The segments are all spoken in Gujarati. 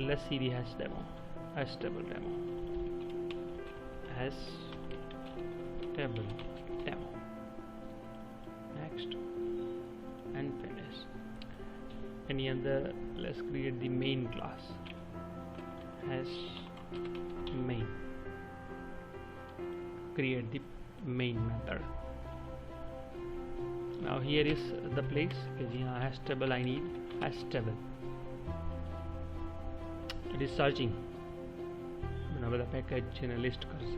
let's see the hash table demo. Hash table demo. Next and finish. Any other? Let's create the main class. Hash main. Create the main method. Now here is the place. Hash table. I need hash table. It is searching. બધા પેકેજ છે ને લિસ્ટ કરશે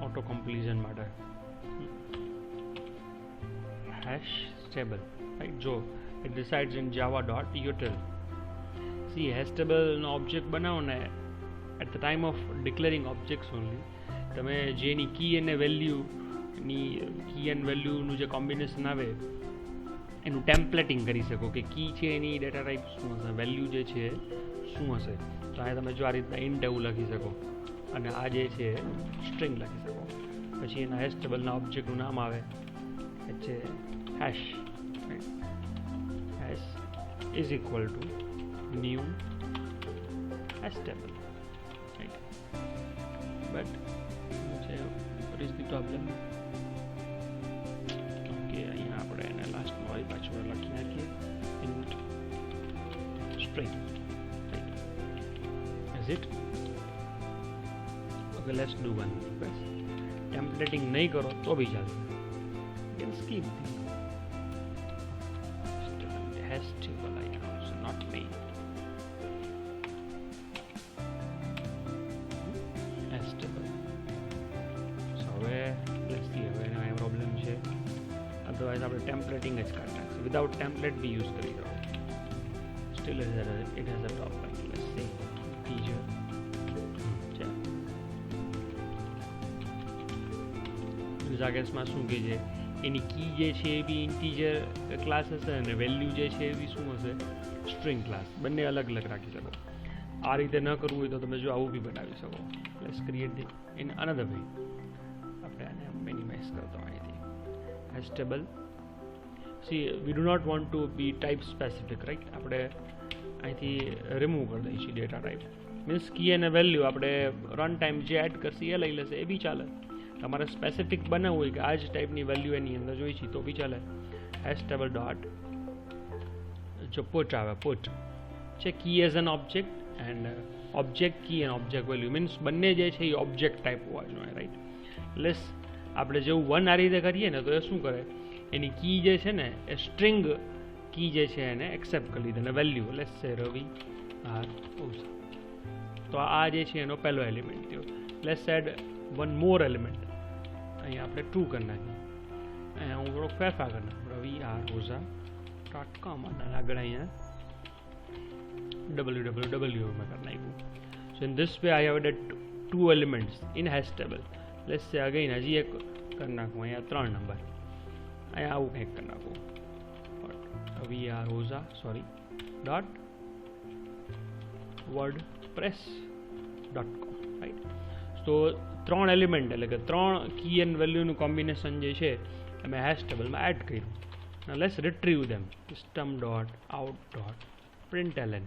ઓટો કમ્પ્લીશન માટે. hash table, right? So it resides in java.util. See, hash table no object બનાવો ને at the time of declaring objects only તમે જેની કી અને વેલ્યુની કી એન્ડ વેલ્યુનું જે કોમ્બિનેશન આવે એનું ટેમ્પલેટિંગ કરી શકો કે કી છે એની ડેટા ટાઈપ શું હશે, વેલ્યુ જે છે શું હશે. તો આ તમે જો આ રીતના ઇન્ટ એવું લખી શકો અને આ જે છે સ્ટ્રિંગ લખી શકો. પછી એના હેશ ટેબલના ઓબ્જેક્ટનું નામ આવે છે hash. hash is equal to new hash table, right? But what is the problem? Okay, અહીંયા આપણે એને લાસ્ટમાં વળી પાછું લખી નાખીએ int string, right? Is it okay? Let's do one best. ટેમ્પલેટિંગ નહીં કરો તો બી ચાલશે. You can skip the hash table icons, not main. Hash table. So let's see હવે એનો પ્રોબ્લેમ છે. અધરવાઇઝ આપણે ટેમ્પલેટિંગ જ કાઢી નાખીશું. વિધાઉટ ટેમ્પલેટ બી યુઝ કરી શકો. Still it has a problem. Let's see teacher. બીજા કેસમાં શું કે છે એની કી જે છે એ બી ઇન્ટીજર ક્લાસ હશે અને વેલ્યુ જે છે એ બી શું હશે સ્ટ્રિંગ ક્લાસ. બંને અલગ અલગ રાખી શકો. આ રીતે ન કરવું હોય તો તમે જો આવું બી બનાવી શકો. Let's create the in another way. આપણે આને મિનિમાઇઝ કરતા અહીંથી hash table. See we do not want to be type specific, right? આપણે અહીંથી રિમૂવ કરી દઈશું ડેટા ટાઈપ. મીન્સ કી અને વેલ્યુ આપણે રન ટાઈમ જે એડ કરશે એ લઈ લેશે, એ બી ચાલે. તમારે સ્પેસિફિક બનાવવું હોય કે આ જ ટાઈપની વેલ્યુ એની અંદર જોઈ છે તો બી ચાલે. hash table ડોટ જો પુટ આવે, પુટ છે key as an object and object key and object value. Means બંને જે છે એ ઓબ્જેક્ટ ટાઈપ હોવા જોઈએ, રાઈટ? લેસ આપણે જેવું વન આ રીતે કરીએ ને તો એ શું કરે એની કી જે છે ને એ સ્ટ્રિંગ કી જે છે એને એક્સેપ્ટ કરી લીધે અને વેલ્યુ લેસ છે રવિ આર ઓઝા. તો આ જે છે એનો પહેલો એલિમેન્ટ થયો. Let's add one more element. અહીંયા આપણે ટ્રુ કરી નાખીએ. અહીંયા હું થોડોક ફેરફાર કરી નાખું રવિ આર ઓઝા.com અને આગળ અહીંયા www મેં કરી નાખ્યું. So in this way I have added 2 elements in hash table. Let's say again હજી એક કરી નાખું. અહીંયા 3 નંબર. અહીંયા આવું કંઈક કરી નાખું Ravi R Ojha dot wordpress.com, right? તો 3 એલિમેન્ટ એટલે કે 3 કી એન્ડ વેલ્યુનું કોમ્બિનેશન જે છે એ મેં hash ટેબલમાં એડ કર્યું. Let's રિટ્રીવ them. system.out.println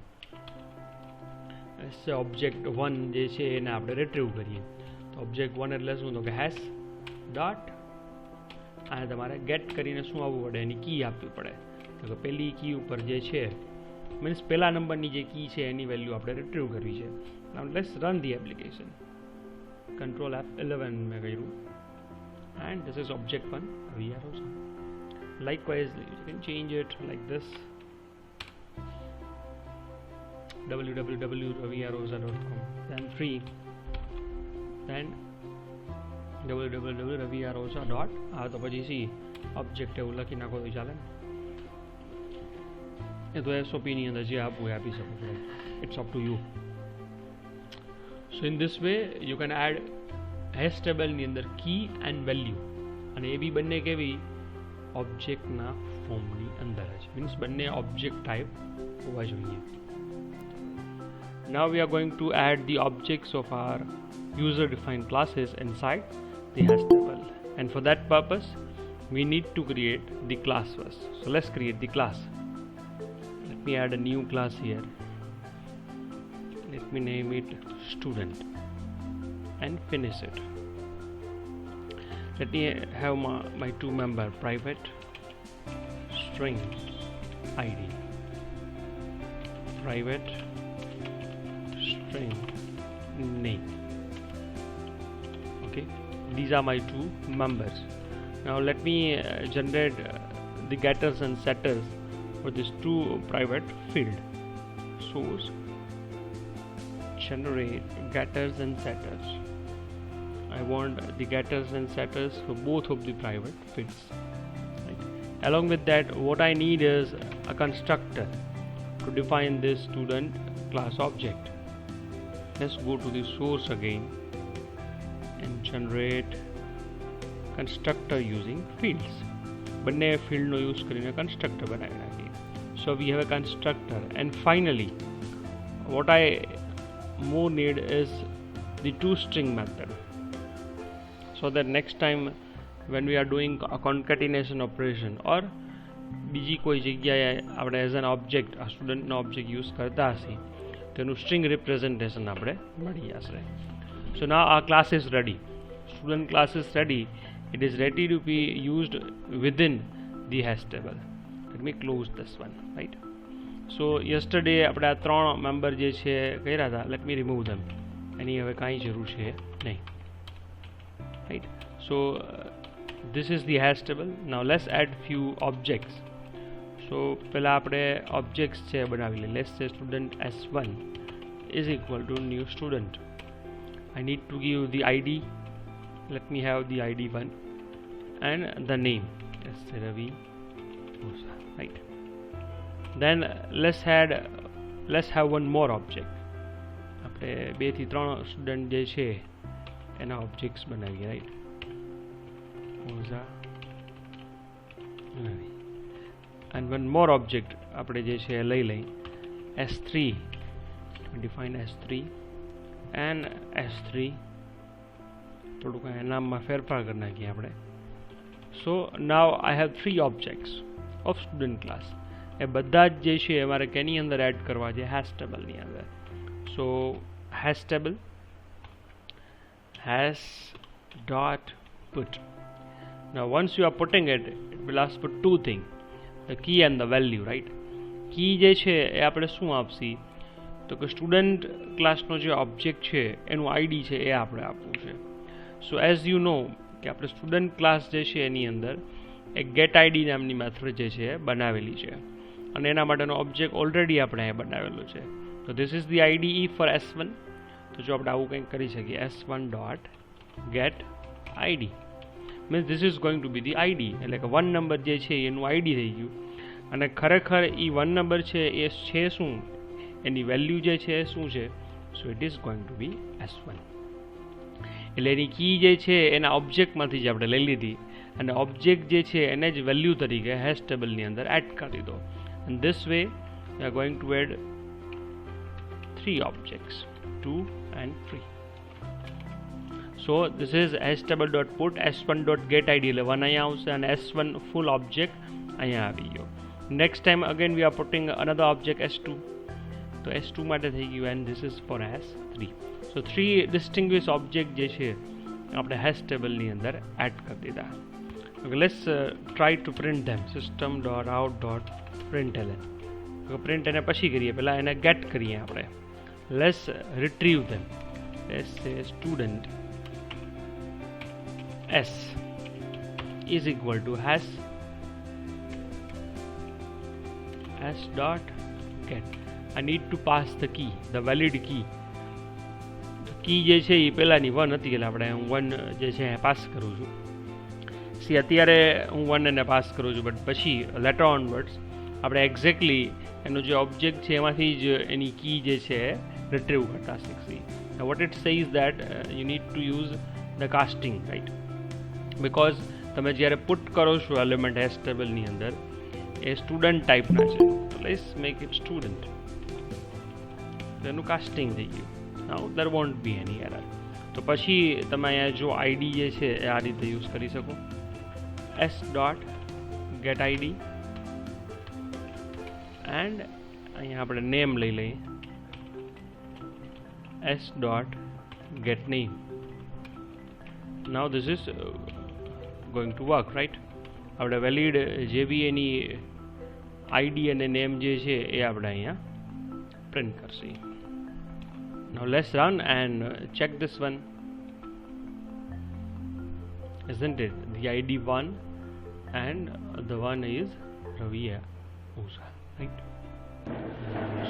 ઓબ્જેક્ટ 1 જે છે એને આપણે રિટ્રીવ કરીએ. તો ઓબ્જેક્ટ 1 એટલે શું? તો કે hash ડોટ આ તમારે ગેટ કરીને શું આવવું પડે એની કી આપવી પડે. તો કે પહેલી કી ઉપર જે છે મીન્સ પહેલા નંબરની જે કી છે એની વેલ્યુ આપણે રિટ્રીવ કરવી છે. Now let's run the application. Control F11 મેં કર્યું and this is object 1 VR also. Likewise you can change it like this www.raviarosa.com, then 3, then www.raviarosa. તો પછી સી ઓબ્જેક્ટ એવું લખી નાખો તો ચાલે ને. એ તો SOP-ની અંદર જે આપવું એ આપી શકો છો. It's up to you. So in this way you can add hash table ની અંદર કી એન્ડ વેલ્યુ અને એ બી બંને કેવી ઓબ્જેક્ટના ફોર્મની અંદર જ. મીન્સ બંને ઓબ્જેક્ટ ટાઈપ હોવા જોઈએ. Now we are going to add the objects of our user defined classes inside the hash table, and for that purpose we need to create the class first. So let's create the class. Let me add a new class here. let me name it student and finish it. Let me have my two member private string id, private string name. Okay, these are my two members. Now let me generate the getters and setters for these two private field. Source generate getters and setters. I want the getters and setters for both of the private fields. Right. Along with that, what I need is a constructor to define this student class object. Let's go to the source again and generate constructor using fields. બંને ફિલ્ડનો યુઝ કરીને કન્સ્ટ્રક્ટર બનાવી નાખીએ. So we have a constructor, and finally what I more need is the toString method, so that next time when we are doing a concatenation operation or બીજી કોઈ જગ્યાએ આપણે એઝ એન ઓબ્જેક્ટ આ સ્ટુડન્ટનો ઓબ્જેક્ટ યુઝ કરતા હશે તેનું સ્ટ્રિંગ રિપ્રેઝન્ટેશન આપણે મળી જશે. So now our class is ready. Student class is ready. It is ready to be used within the hash table. Let me close this one, right? So yesterday આપણે આ ત્રણ મેમ્બર જે છે કર્યા હતા, let me remove them. એની હવે કાંઈ જરૂર છે નહીં, right? So this is the hash table. Now let's add few objects. So પહેલા આપણે objects છે બનાવી લઈએ. Let's say student s1 is equal to new student. I need to give the id. Let me have the id 1 and the name. Let's say Ravi Musa, right? Then let's have one more object. આપણે 2 થી 3 સ્ટુડન્ટ જે છે એના ઓબ્જેક્ટ્સ બનાવીએ, right? Musa Ravi. And one more object આપણે જે છે લઈ લઈ s3. Define s3 and s3. થોડુંક નામમાં ફેરફાર કરી નાખીએ આપણે. So now I have 3 objects of student class. એ બધા જ જે છે મારે કેની અંદર એડ કરવા છે? hash table ની અંદર. So hash table hash dot put. Now once you are putting it will ask for two things, the key and the value, right? Key જે છે એ આપણે શું આપશી? તો કે સ્ટુડન્ટ ક્લાસનો જે ઓબ્જેક્ટ છે એનું આઈડી છે એ આપણે આપવું છે. સો એઝ યુ નો કે આપણે સ્ટુડન્ટ ક્લાસ જે છે એની અંદર એક ગેટ આઈડી નામની મેથડ જે છે બનાવેલી છે અને એના માટેનો ઓબ્જેક્ટ ઓલરેડી આપણે અહીંયા બનાવેલો છે. તો this is the IDE for s1. તો જો આપણે આવું કંઈક કરી શકીએ, s1 dot get ID means this is going to be the ID, એટલે કે 1 નંબર જે છે એનું આઈડી થઈ ગયું. અને ખરેખર એ 1 નંબર છે એ છે શું, એની વેલ્યુ જે છે શું છે? So it is going to be s1. એટલે એની કી જે છે એના ઓબ્જેક્ટમાંથી જ આપણે લઈ લીધી અને ઓબ્જેક્ટ જે છે એને જ વેલ્યુ તરીકે હેશ ટેબલની અંદર એડ કરી દીધો. And this way we are going to add 3 objects, 2 and 3. So this is hastable.put s1.getId એટલે 1 અહીંયા આવશે અને s1 full object અહીંયા આવી ગયો. Next time again we are putting another object s2. તો s2 માટે થઈ ગયું and this is for s3. So 3 distinguished object જે છે આપણે hash table ની અંદર એડ કરી દીધા. Okay, let's try to print them. system.out.println. print એને પછી કરીએ, પહેલા એને get કરીએ આપણે. Let's retrieve them. Let's say student s is equal to hash dot get. I need to pass the key, the valid key. કી જે છે એ પહેલાંની 1 હતી એટલે આપણે હું 1 જે છે પાસ કરું છું. સી અત્યારે હું 1 એને પાસ કરું છું, બટ પછી લેટર ઓનવર્ડ્સ આપણે એક્ઝેક્ટલી એનો જે ઓબ્જેક્ટ છે એમાંથી જ એની કી જે છે રિટ્રીવ કરતા શીખશી. What it says that you need to use the casting, right? Because તમે જ્યારે પુટ કરો છો એલિમેન્ટ હેશ ટેબલની અંદર એ સ્ટુડન્ટ ટાઈપના છે. Let's make it student. એનું કાસ્ટિંગ થઈ ગયું. નાઉ દેર વોન્ટ બી એની એરર. તો પછી તમે અહીંયા જો આઈડી જે છે એ આ રીતે યુઝ કરી શકો. S dot get ID and અહીંયા આપણે નેમ લઈ લઈએ s dot get name. Now this is going to work, right? આપણે વેલિડ જે બી એની આઈડી અને નેમ જે છે એ આપણે અહીંયા પ્રિન્ટ કરશે. Now let's run and check this one. Isn't it? The ID 1 and the one is Ravi Oza, right?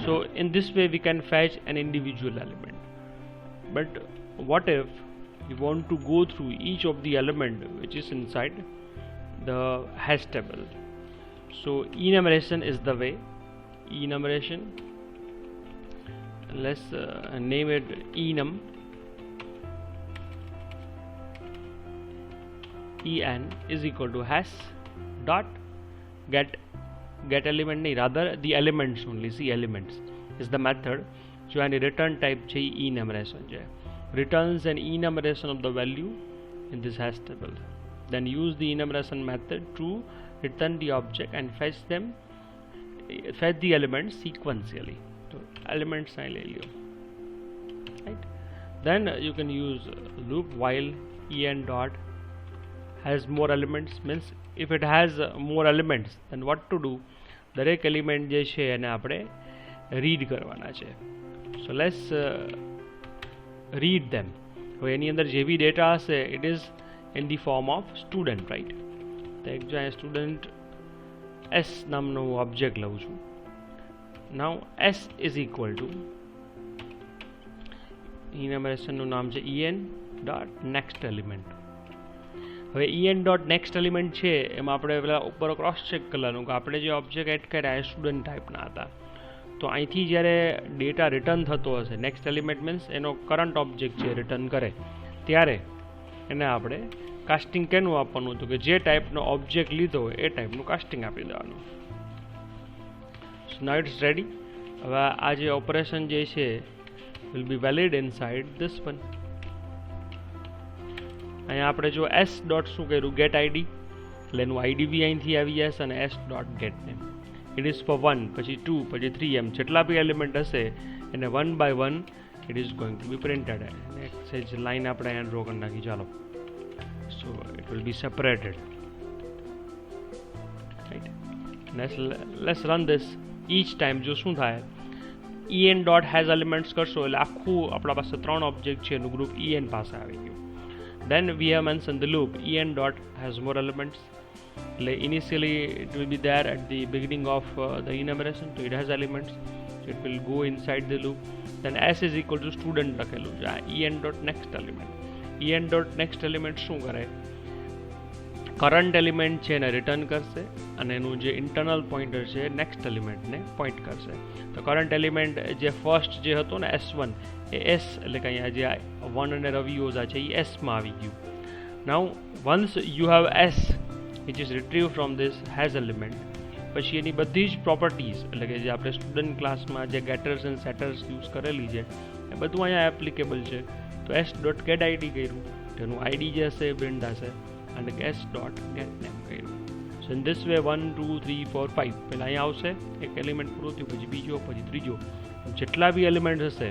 So in this way we can fetch an individual element. But what if we want to go through each of the element which is inside the hash table? So enumeration is the way. Enumeration, let's name it enum. En is equal to hash dot get element नहीं, rather the elements only. See, elements is the method जो यानी return type છે enumeration છે. Returns an enumeration of the value in this hash table. Then use the enumeration method to return the object and fetch the elements sequentially. So elements I ले लियो, right? Then you can use loop while en dot has more elements, means if it has more elements then what to do, દરેક એલિમેન્ટ જે છે એને આપણે રીડ કરવાના છે. So let's read them. હવે એની અંદર જે બી ડેટા હશે it is in the form of student, right? તો એક જો અહીંયા સ્ટુડન્ટ એસ નામનું ઓબ્જેક્ટ લઉં છું. નાઉ એસ ઇઝ ઇક્વલ ટુ ઇનોમરેશનનું નામ છે en ડોટ નેક્સ્ટ એલિમેન્ટ. હવે en ડોટ નેક્સ્ટ એલિમેન્ટ છે એમાં આપણે પેલા ઉપર ક્રોસ ચેક કરવાનું કે આપણે જે ઓબ્જેક્ટ એડ કર્યા એ સ્ટુડન્ટ ટાઈપના હતા. તો અહીંથી જ્યારે ડેટા રિટર્ન થતો હશે, નેક્સ્ટ એલિમેન્ટ મીન્સ એનો કરંટ ઓબ્જેક્ટ છે રિટર્ન કરે, ત્યારે એને આપણે કાસ્ટિંગ કેનું આપવાનું હતું કે જે ટાઈપનો ઓબ્જેક્ટ લીધો હોય એ ટાઈપનું કાસ્ટિંગ આપી દેવાનું. સો નાઉ ઇટ્સ રેડી. હવે આ જે ઓપરેશન જે છે will be valid inside this one. અહીંયા આપણે જો એસ ડોટ શું કર્યું, ગેટ આઈડી, એટલે એનું આઈડી બી અહીંથી આવી જશે અને s dot get name. It is for 1, પછી 2, પછી 3, એમ જેટલા બી એલિમેન્ટ હશે એને 1 by 1 it is going to be printed. સેજ લાઈન આપણે અહીંયા ડ્રો કરી નાખી, ચાલો. So it will be separated, right? Let's run this. Each time જો શું થાય, en ડોટ હેઝ એલિમેન્ટ્સ કરશો એટલે આખું આપણા પાસે 3 ઓબ્જેક્ટ છે એનું ગ્રુપ en પાસે આવી ગયું. Then we have mentioned the loop en dot has more elements. Initially it will be there at the beginning of the enumeration, so it has elements, so it will go inside the loop. Then s is equal to student લખેલું છે. en dot next element. en dot next element શું કરે, કરંટ એલિમેન્ટ છે એને રિટર્ન કરશે અને એનું જે ઇન્ટરનલ પોઇન્ટર છે નેક્સ્ટ એલિમેન્ટને પોઇન્ટ કરશે. તો કરંટ એલિમેન્ટ જે ફર્સ્ટ જે હતો ને s1 એ s એટલે કે અહીંયા જે 1 અને રવિ ઓઝા છે એ એસમાં આવી ગયું. Now once you have S which is retrieve from this hash element, પછી એની બધી જ પ્રોપર્ટીઝ એટલે કે જે આપણે સ્ટુડન્ટ ક્લાસમાં જે ગેટર્સ એન્ડ સેટર્સ યુઝ કરેલી છે એ બધું અહીંયા એપ્લિકેબલ છે. તો એસ ડોટ ગેટ આઈડી કર્યું, તેનું આઈડી જે હશે એ પ્રિન્ટ થશે, અને એસ ડોટ ગેટ નેમ કર્યું. સો ઇન ધીસ વે 1 2 3 4 5 પહેલાં અહીંયા આવશે, એક એલિમેન્ટ પૂરું થયું, પછી બીજો, પછી ત્રીજો, જેટલા બી એલિમેન્ટ હશે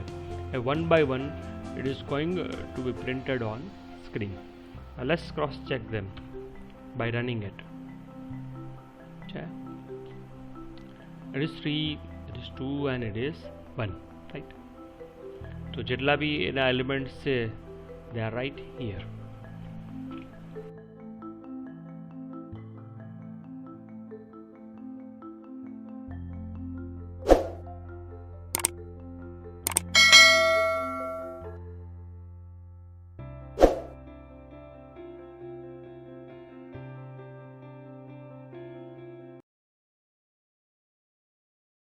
one by one it is going to be printed on screen. Now let's cross check them by running it. It is 3, it is 2 and it is 1, right? So jetla bhi ena elements se they are right here.